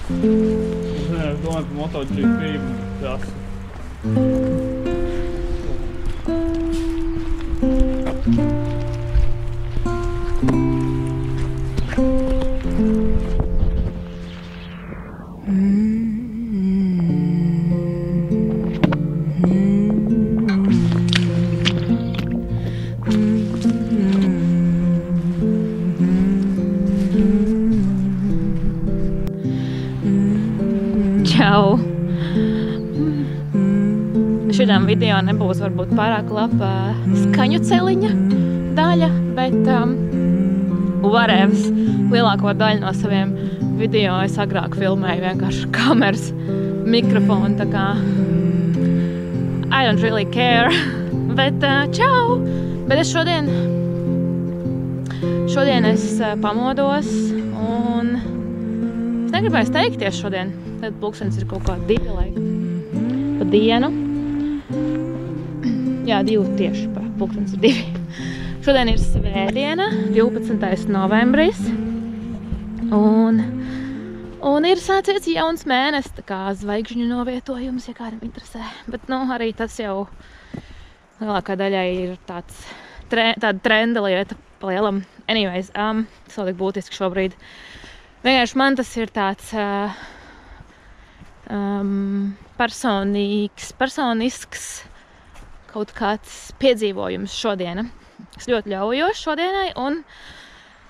Es domāju par MotoGP klasu. Čau! Šitām video nebūs varbūt pārāk laba skaņu celiņa daļa, bet whatevs. Lielāko daļu no saviem video es agrāk filmēju vienkārši kameras mikrofonu, tā kā I don't really care. Bet čau! Bet es šodien es pamodos un es negribēju steigties šodien. Tad pulkstenis ir kaut kā 2 pa dienu. Jā, 2 tieši, pulkstenis ir 2. Šodien ir svētdiena, 12. novembris. Un ir sācies jauns mēnesis, tā kā zvaigžņu novietojums, ja kādam interesē. Bet, arī tas jau lielākā daļai ir tāda trenda lieta pa lielam. Anyways, tas vēl tik būtiski šobrīd. Vienkārši man tas ir tāds personisks kaut kāds piedzīvojums šodiena. Es ļoti ļaujos šodienai un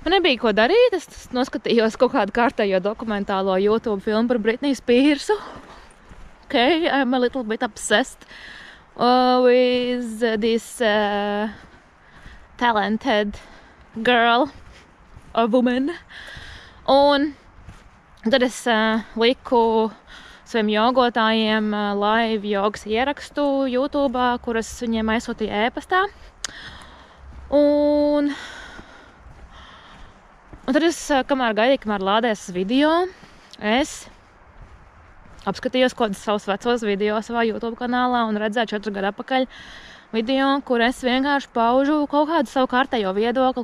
man nebija ko darīt. Es noskatījos kaut kādu kārtējo dokumentālo YouTube filmu par Britney Spearsu. Okay, I'm a little bit obsessed with this talented girl or woman. Un tad es liku saviem jogotājiem live jogas ierakstu YouTube, kuras viņiem aizsūtīja ēpastā. Un tad es, kamēr lādēs video, es apskatījos kaut kādus savus vecos video savā YouTube kanālā un redzēju 4 gadu atpakaļ video, kur es vienkārši paužu kaut kādu savu kārtējo viedokli,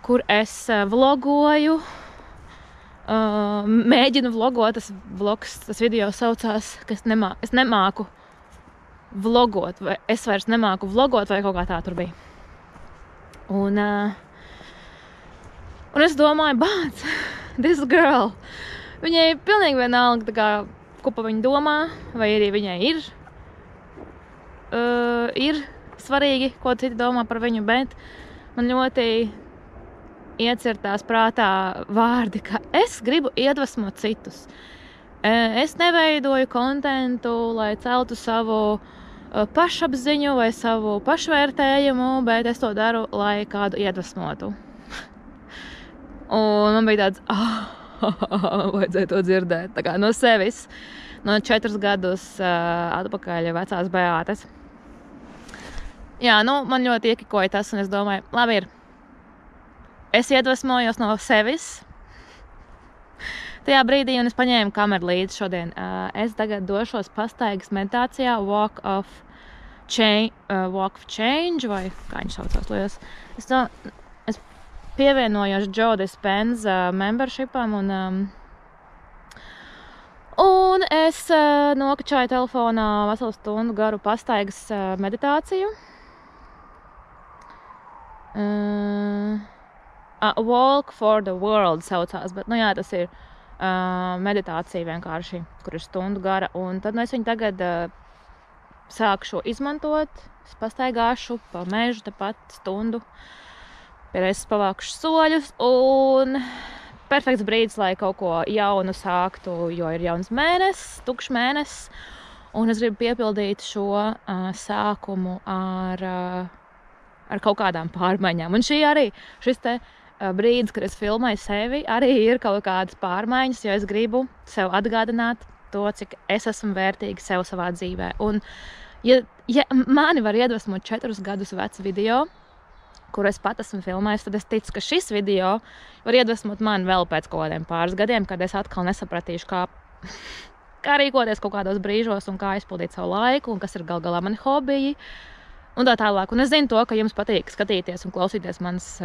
kur es vlogoju, mēģinu vlogot, tas video saucās, ka es nemāku vlogot, vai es vairs nemāku vlogot, vai kaut kā tā tur bija. Un es domāju, this girl, viņai pilnīgi vienalga, tā kā, ko pa viņu domā, vai arī viņai ir svarīgi, ko citi domā par viņu, bet man ļoti iecirtās prātā vārdi, ka es gribu iedvesmot citus. Es neveidoju kontentu, lai celtu savu pašapziņu vai savu pašvērtējumu, bet es to daru, lai kādu iedvesmotu. Un man bija tāds, vajadzēja to dzirdēt, tā kā no sevis, no 4 gadus atpakaļ vecās Beātes. Jā, man ļoti iekikoja tas, un es domāju, labi ir. Es iedvesmojos no sevis tajā brīdī, un es paņēmu kameru līdzi šodien. Es tagad došos pastaigas meditācijā Walk of Change, vai kā viņš saucās, liekas. Es pievienojos Joe Dispenza membershipam, un es nokačāju telefonā veselu stundu garu pastaigas meditāciju. Walk for the World saucās, bet, jā, tas ir meditācija vienkārši, kur ir stundu gara, un tad es viņu tagad sākšu izmantot, es pastaigāšu pa mežu, tepat stundu, pierēs pavākšu soļus, un perfekts brīdis, lai kaut ko jaunu sāktu, jo ir jauns mēnesis, tukšs mēnesis, un es gribu piepildīt šo sākumu ar kaut kādām pārmaiņām, un šis te brīdis, kad es filmēju sevi, arī ir kaut kādas pārmaiņas, jo es gribu sev atgādināt to, cik es esmu vērtīga sev savā dzīvē. Un, ja mani var iedvesmot 4 gadus vecu video, kur es pat esmu filmējis, tad es ticu, ka šis video var iedvesmot mani vēl pēc kaut kādiem pāris gadiem, kad es atkal nesapratīšu, kā rīkoties kaut kādos brīžos un kā izpildīt savu laiku, un kas ir gal galā mani hobiji, un tā tālāk. Un es zinu to, ka jums patīk skatīties un klausīties manas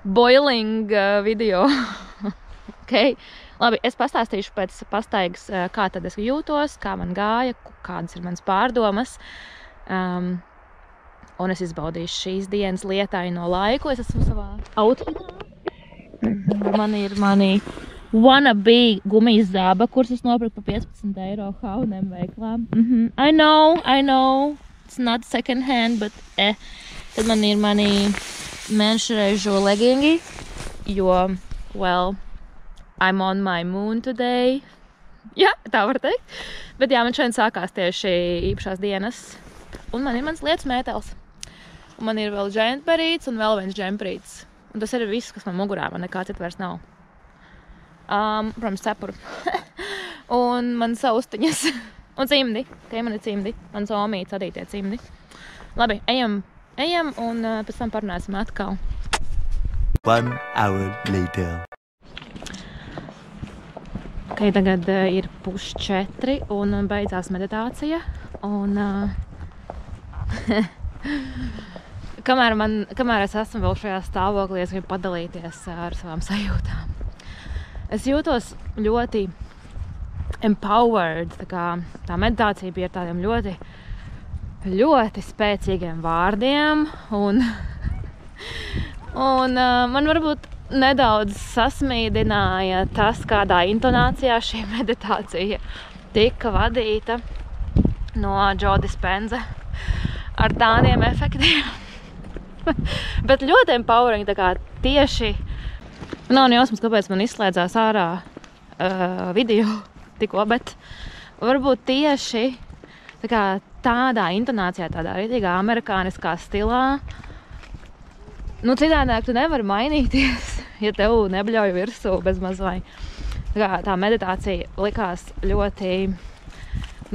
boiling video. Ok, labi, es pastāstīšu pēc pastaigas, kā tad es jūtos, kā man gāja, kādas ir manas pārdomas. Un es izbaudīšu šīs dienas lietaino laiku. Es esmu savā outfitā. Man ir mani wannabe gumijas zāba, kuras es nopirku par 15 eiro H&M veiklā. I know, it's not second hand, but Tad man ir mani menšreižu legingi, jo, well, I'm on my moon today. Jā, tā var teikt. Bet jā, man šodien sākās tieši īpašās dienas. Un man ir mans lietas mētels. Un man ir vēl džemperīts un vēl viens džemperīts. Un tas ir viss, kas man mugurā, man nekā cita vairs nav. Protams, cepuru. Un man saustiņas. Un cimdi. Tie man ir cimdi. Man somīts adītie cimdi. Labi, ejam un pēc tam parunāsim atkal. 1 hour later. Ok, tagad ir 3:30 un beidzās meditācija. Un kamēr es esmu vēl šajā stāvoklī, es gribu padalīties ar savām sajūtām. Es jūtos ļoti empowered. Tā meditācija bija ar tādiem ļoti spēcīgiem vārdiem. Un man varbūt nedaudz sasmīdināja tas, kādā intonācijā šī meditācija tika vadīta no Joe Dispenza ar tādiem efektiem. Bet ļoti empowering, tā kā tieši nav ne jausmas, kāpēc man izslēdzās ārā video tikko, bet varbūt tieši tā kā tādā intonācijā, tādā rītīgā amerikāniskā stilā. Nu, citādāk tu nevari mainīties, ja tev nebļauj virsū bez mazvai. Tā meditācija likās ļoti,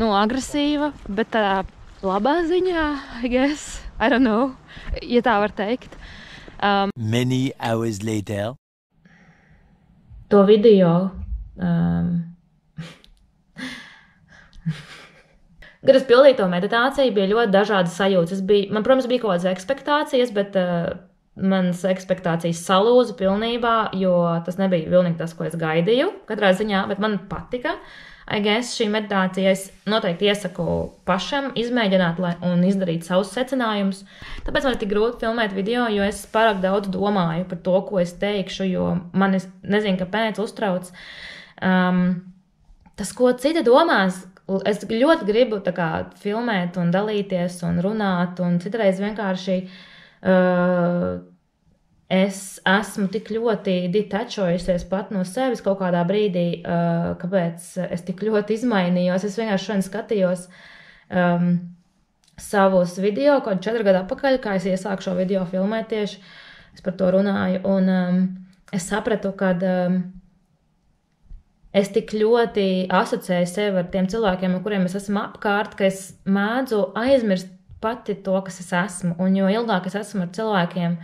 agresīva, bet tādā labā ziņā, I guess, I don't know, ja tā var teikt. Many hours later. To video, kad es pildīju to meditāciju, bija ļoti dažādas sajūtas. Man, protams, bija kaut kādas ekspektācijas, bet manas ekspektācijas salūza pilnībā, jo tas nebija pilnīgi tas, ko es gaidīju katrā ziņā, bet man patika. I guess šī meditācija es noteikti iesaku pašam izmēģināt un izdarīt savus secinājumus. Tāpēc man ir tik grūti filmēt video, jo es pārāk daudz domāju par to, ko es teikšu, jo man nezinu, kāpēc uztrauc tas, ko citi domās. Es ļoti gribu tā kā filmēt un dalīties un runāt, un citreiz vienkārši es esmu tik ļoti detačojusies pat no sevis kaut kādā brīdī, kāpēc es tik ļoti izmainījos. Es vienkārši šodien skatījos savus video, kaut 4 gadu atpakaļ, kā es iesāku šo video filmēt tieši, es par to runāju, un es sapratu, kad es tik ļoti asociēju sevi ar tiem cilvēkiem, ar kuriem es esmu apkārt, ka es mēdzu aizmirst pati to, kas es esmu. Un jo ilgāk es esmu ar cilvēkiem,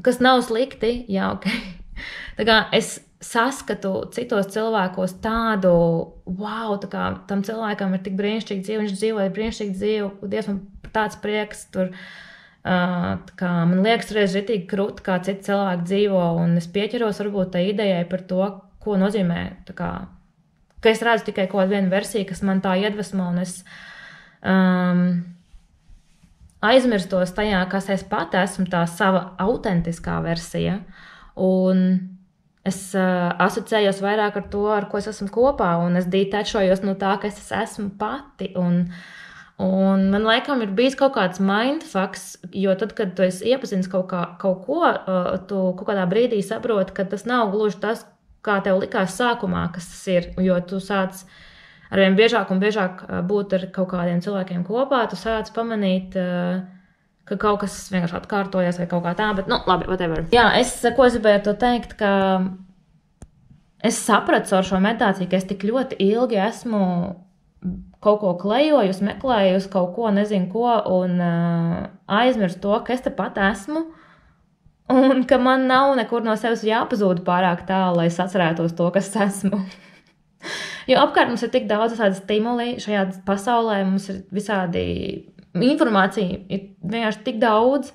kas nav slikti, jā, ok. Tā kā es saskatu citos cilvēkos tādu, wow, tā kā tam cilvēkam ir tik brīnišķīgi dzīve, viņš dzīvo brīnišķīgi dzīve, Dievs, man tāds prieks tur, tā kā man liekas reiz ritīgi krūti, kā citi cilvēki dzīvo, un es pieķeros varbūt tā idejai par to, ko nozīmē, tā kā, ka es redzu tikai kaut vienu versiju, kas man tā iedvesmo, un es aizmirstos tajā, kas es pat esmu, tā sava autentiskā versija, un es asociējos vairāk ar to, ar ko es esmu kopā, un es detachojos no tā, ka es esmu pati, un man laikam ir bijis kaut kāds mindfucks, jo tad, kad tu esi iepazins kaut ko, tu kaut kādā brīdī saproti, ka tas nav gluži tas, kā tev likās sākumā, kas tas ir, jo tu sāc arvien biežāk un biežāk būt ar kaut kādiem cilvēkiem kopā, tu sāc pamanīt, ka kaut kas vienkārši atkārtojas vai kaut kā tā, bet, labi, whatever. Jā, ko es gribēju to teikt, ka es sapratu ar šo meditāciju, ka es tik ļoti ilgi esmu kaut ko klejojusi, meklējusi kaut ko, nezinu ko, un aizmirst to, ka es te pat esmu, un ka man nav nekur no sevis jāpazūd pārāk tālu, lai es atcerētos to, kas esmu. Jo apkārt mums ir tik daudz visādi stimuli šajā pasaulē, mums ir visādi informācija, ir vienkārši tik daudz,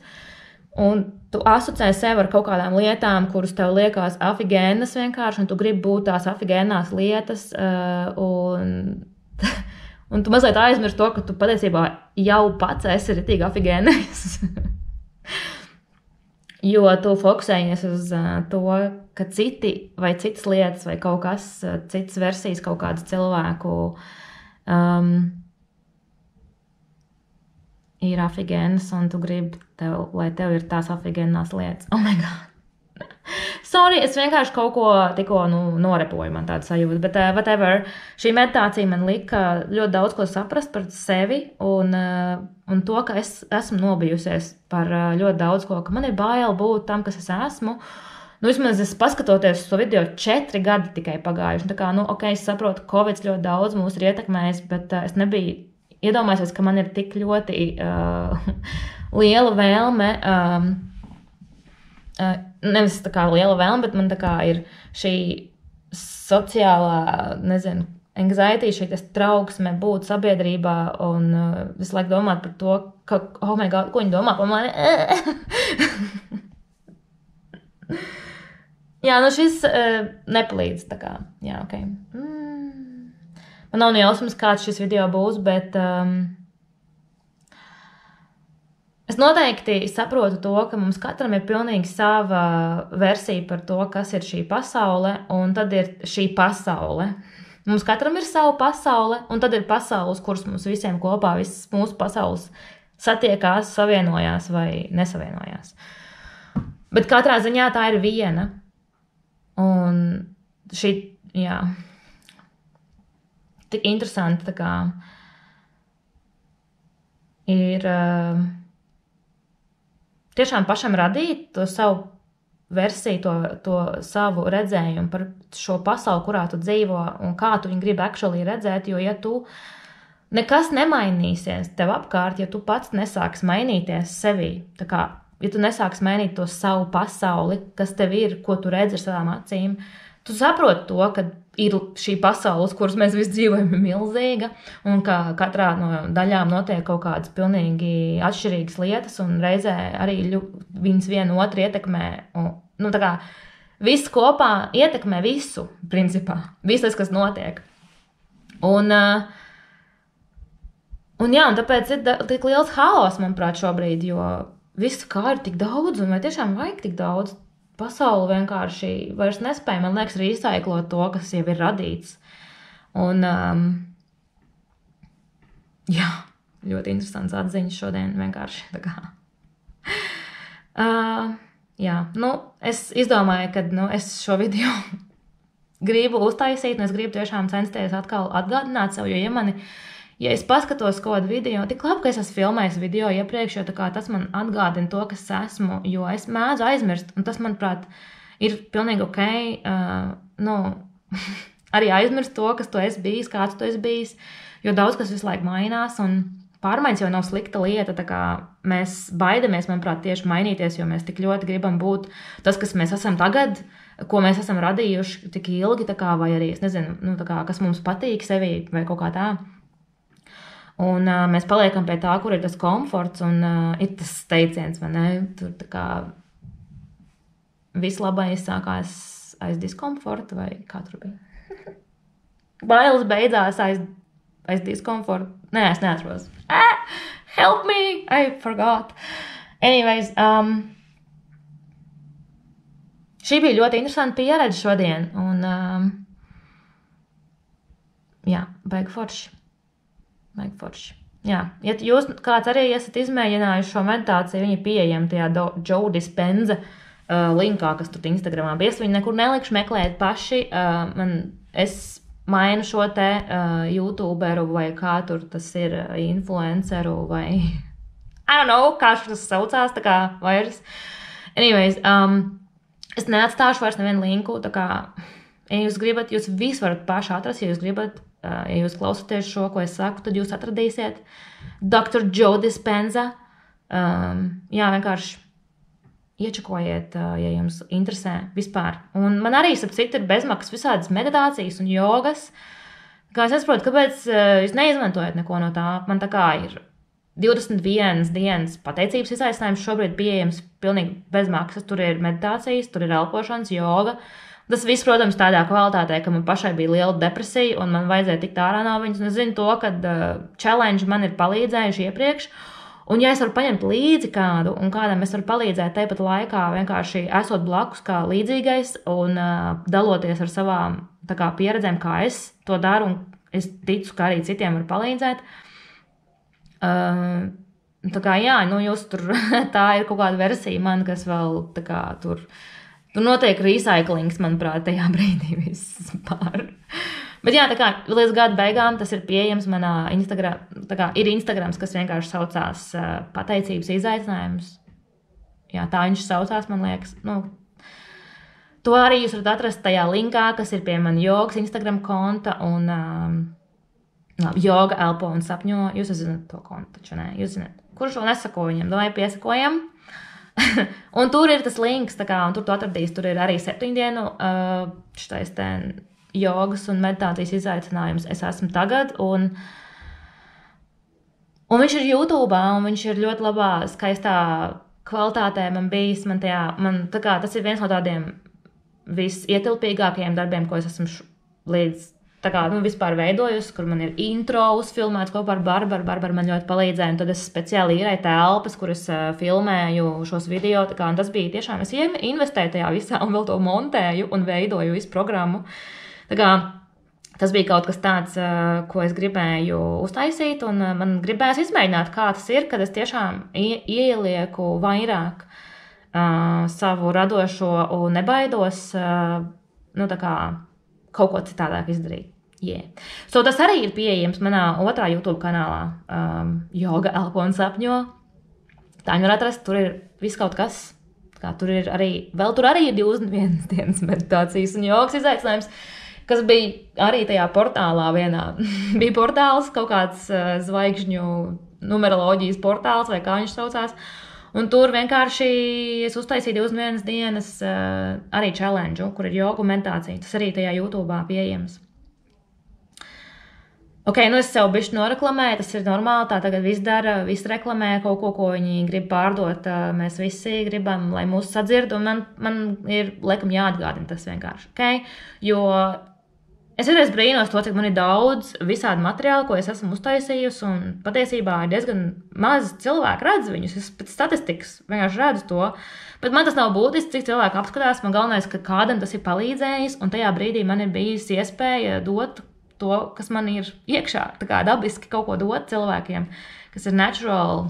un tu asociē sevi ar kaut kādām lietām, kuras tev liekas afigēnas vienkārši, un tu gribi būt tās afigēnās lietas, un tu mazliet aizmirsti to, ka tu patiesībā jau pats esi ritīgi afigēnais. Jo tu fokusējies uz to, ka citi vai citas lietas vai kaut kas, citas versijas kaut kādu cilvēku ir afigēnas, un tu gribi lai tev ir tās afigēnās lietas. Oh my God! Sorry, es vienkārši kaut ko tikko norepoju, man tāda sajūta, bet whatever, šī meditācija man lika ļoti daudz ko saprast par sevi un to, ka es esmu nobijusies par ļoti daudz ko, ka man ir bail būt tam, kas es esmu. Vismaz es paskatoties uz to video 4 gadi tikai pagājuši. Tā kā, ok, es saprotu, Covid ļoti daudz mūs ir ietekmējis, bet es nebiju iedomājusies, ka man ir tik ļoti liela vēlme nevis tā kā liela vēlme, bet man tā kā ir šī sociālā, nezinu, anxiety, šī trauksme būt sabiedrībā un visu laiku domāt par to, ka, oh my God, ko viņi domā par mani? Jā, šis nepalīdz, tā kā, jā, ok. Man nav nejausmas, kāds šis video būs, bet es noteikti saprotu to, ka mums katram ir pilnīgi sava versija par to, kas ir šī pasaule, un tad ir šī pasaule. Mums katram ir sava pasaule, un tad ir pasaules, kuras mums visiem kopā, visas mūsu pasaules satiekās, savienojās vai nesavienojās. Bet katrā ziņā tā ir viena. Un šī, jā, tik interesanti, tā kā ir tiešām pašam radīt to savu versiju, to savu redzējumu par šo pasauli, kurā tu dzīvo un kā tu viņu gribi actually redzēt, jo ja tu nekas nemainīsies tev apkārt, ja tu pats nesāks mainīties sevī, tā kā, ja tu nesāks mainīt to savu pasauli, kas tev ir, ko tu redzi ar savām acīm, tu saproti to, ka ir šī pasaule, uz kuras mēs visi dzīvojam, ir milzīga, un ka katrā no daļām notiek kaut kādas pilnīgi atšķirīgas lietas, un reizē arī viņas vienu otru ietekmē. Un, tā kā viss kopā ietekmē visu, principā. Viss tas, kas notiek. Un tāpēc ir tik liels haos, manuprāt, šobrīd, jo visu kā ir tik daudz, un vai tiešām vajag tik daudz. Pasauli vienkārši vairs nespēja, man liekas, recyklot to, kas jau ir radīts. Un, jā, ļoti interesants atziņas šodien vienkārši. Tā kā. Jā, es izdomāju, ka es šo video gribu uztaisīt, un es gribu tiešām censties atkal atgādināt sev, jo ja es paskatos kaut kādu video, tik labi, ka es esmu filmējis video iepriekš, jo tā kā tas man atgādina to, kas esmu, jo es mēdzu aizmirst, un tas, manuprāt, ir pilnīgi ok, arī aizmirst to, kas tu esi bijis, kāds tu esi bijis, jo daudz kas visu laiku mainās, un pārmaiņas jau nav slikta lieta, tā kā mēs baidamies, manuprāt, tieši mainīties, jo mēs tik ļoti gribam būt tas, kas mēs esam tagad, ko mēs esam radījuši tik ilgi, tā kā, vai arī, es nezinu, tā kā, kas mums patīk sevī, vai kaut kā tā. Un mēs paliekam pie tā, kur ir tas komforts un ir tas teiciens, vai ne? Tur tā kā viss labais sākās aiz diskomforta, vai kā tur bija? Bailes beidzās aiz diskomforta. Nē, es neatros. Help me! I forgot. Anyways, šī bija ļoti interesanta pieredze šodien. Un, jā, baigi forši. Jā, ja jūs kāds arī esat izmēģinājuši šo meditāciju, viņi pieejami tajā Joe Dispenza linkā, kas tur Instagramā bija. Es viņu nekur nelikšu, meklēt paši. Es mainu šo te YouTuberu vai kā tur tas ir influenceru vai I don't know, kā tas saucās, tā kā vairs. Anyways, es neatstāšu vairs nevienu linku, tā kā, ja jūs gribat, jūs visu varat paši atrast, ja jūs gribat. Ja jūs klausoties šo, ko es saku, tad jūs atradīsiet Dr. Joe Dispenza. Jā, vienkārši iečakojiet, ja jums interesē vispār. Un man arī, ap citu, ir bezmaksas visādas meditācijas un jogas. Kā es nesaprotu, kāpēc jūs neizmantojat neko no tā. Man tā kā ir 21 dienas pateicības izaicinājums šobrīd pieejams pilnīgi bez maksas. Tur ir meditācijas, tur ir elpošanas, joga. Tas viss, protams, tādā kvalitātē, ka man pašai bija liela depresija un man vajadzēja tikt ārā no viņas. Un es zinu to, ka challenge man ir palīdzējuši iepriekš. Un ja es varu paņemt līdzi kādu un kādam es varu palīdzēt tepat laikā, vienkārši esot blakus kā līdzīgais un daloties ar savām tā kā pieredzēm, kā es to daru un es ticu, ka arī citiem var palīdzēt. Tā kā jā, nu jūs tur, tā ir kaut kāda versija man, kas vēl tā kā tur notiek recyclings, manuprāt, tajā brīdī vispār. Bet jā, tā kā līdz gada beigām tas ir pieejams manā Instagram, tā kā ir Instagrams, kas vienkārši saucās pateicības izaicinājums. Jā, tā viņš saucās, man liekas. Nu, to arī jūs varat atrast tajā linkā, kas ir pie man jogas Instagram konta un joga, elpo un sapņo. Jūs zināt to kontu, taču ne? Jūs zināt, kurš vēl nesako viņam, domāju, piesakojam. Un tur ir tas links, tā kā, un tur tu atradīs, tur ir arī 7 dienu šitais jogas un meditācijas izaicinājums es esmu tagad, un viņš ir YouTube, un viņš ir ļoti labā, skaistā kvalitātē man bijis, tā kā tas ir viens no tādiem visietilpīgākajiem darbiem, ko es esmu līdz, tā kā, vispār veidojusi, kur man ir intro uzfilmēts kopā ar Barbara man ļoti palīdzēja, un tad es speciāli īrēju telpas, kur es filmēju šos video, tā kā, un tas bija tiešām, es investēju tajā visā, un vēl to montēju, un veidoju visu programmu. Tā kā tas bija kaut kas tāds, ko es gribēju uztaisīt, un man gribējās izmēģināt, kā tas ir, kad es tiešām ielieku vairāk savu radošo un nebaidos, tā kā kaut ko citādāk izdarīt. Yeah. So tas arī ir pieejams manā otrā YouTube kanālā, Joga, elpo un sapņo. Tā viņi var atrast, tur ir viss kaut kas. Tur arī ir 21 dienas meditācijas un jogas izaicinājums, kas bija arī tajā portālā vienā. Bija portāls, kaut kāds zvaigžņu numeroloģijas portāls, vai kā viņš saucās. Un tur vienkārši es uztaisīju 21 dienas arī challenge, kur ir joga un meditācija. Tas arī tajā YouTube pieejams. Ok, es sev bišķi noreklamēju, tas ir normāli, tā tagad viss dara, viss reklamē kaut ko viņi grib pārdot, mēs visi gribam, lai mūs sadzird, un man ir, laikam, jāatgādina tas vienkārši, ok? Jo es vienreiz brīnos to, cik man ir daudz visādi materiāli, ko es esmu uztaisījusi, un patiesībā ir diezgan maz cilvēku redz viņus, es pēc statistikas vienkārši redzu to, bet man tas nav būtiski, cik cilvēku apskatās, man galvenais, ka kādam tas ir palīdzējis, un tajā brīdī man ir bijis iespēja dot to, kas man ir iekšā, tā kā dabiski kaut ko dot cilvēkiem, kas ir natural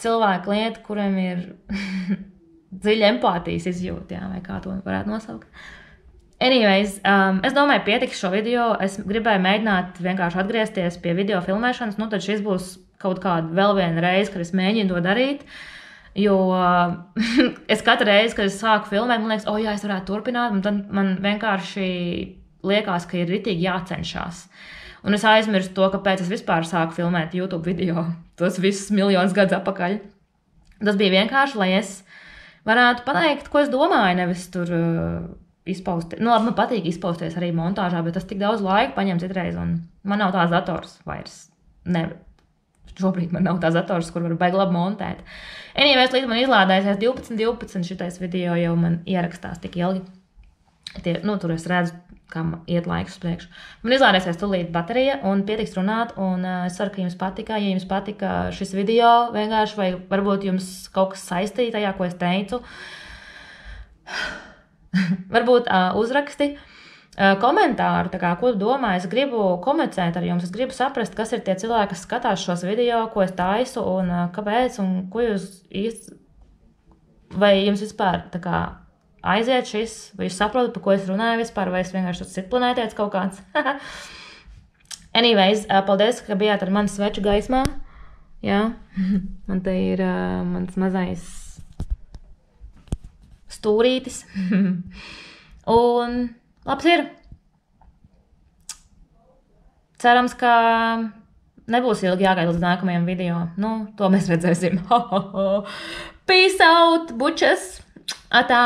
cilvēku lieta, kuriem ir dziļa empātijas izjūta, vai kā to varētu nosaukt. Anyways, es domāju, pietiks šo video, es gribēju mēģināt vienkārši atgriezties pie video filmēšanas, tad šis būs kaut kāda vēl viena reize, kad es mēģinu to darīt, jo es katru reizi, kad es sāku filmēt, man liekas, jā, es varētu turpināt, un tad man vienkārši liekas, ka ir ritīgi jācenšās. Un es aizmirstu to, kāpēc es vispār sāku filmēt YouTube video, tos visus miljonus gadus atpakaļ. Tas bija vienkārši, lai es varētu pateikt, ko es domāju, nevis tur izpausties. Labi, man patīk izpausties arī montāžā, bet tas tik daudz laika paņem citreiz, un man nav tās dators vairs. Šobrīd man nav tās dators, kur var baigi labi montēt. Anyways, līdz man izlādēsies 12 šitais video jau man ierakstās tik ilgi. Tur es redzu, kam iet laiks uz priekšu. Man izlādēsies tūlīt baterija un pietiks runāt, un es ceru, ka jums patika. Ja jums patika šis video vienkārši, vai varbūt jums kaut kas saistīja tajā, ko es teicu, varbūt uzraksti komentāru, tā kā, ko tu domā, es gribu komunicēt ar jums, es gribu saprast, kas ir tie cilvēki, kas skatās šos video, ko es taisu, un kāpēc, un ko jūs īsti, vai jums vispār, tā kā, aiziet šis, vai jūs saprotat, par ko es runāju vispār, vai es vienkārši tas citplanētietis kaut kāds. Anyways, paldies, ka bijāt ar mani sveču gaismā, jā, man te ir mans mazais stūrītis, un labs ir. Cerams, ka nebūs ilgi jāgaida līdz nākamajam video. To mēs redzēsim. Peace out, bučas! Atā!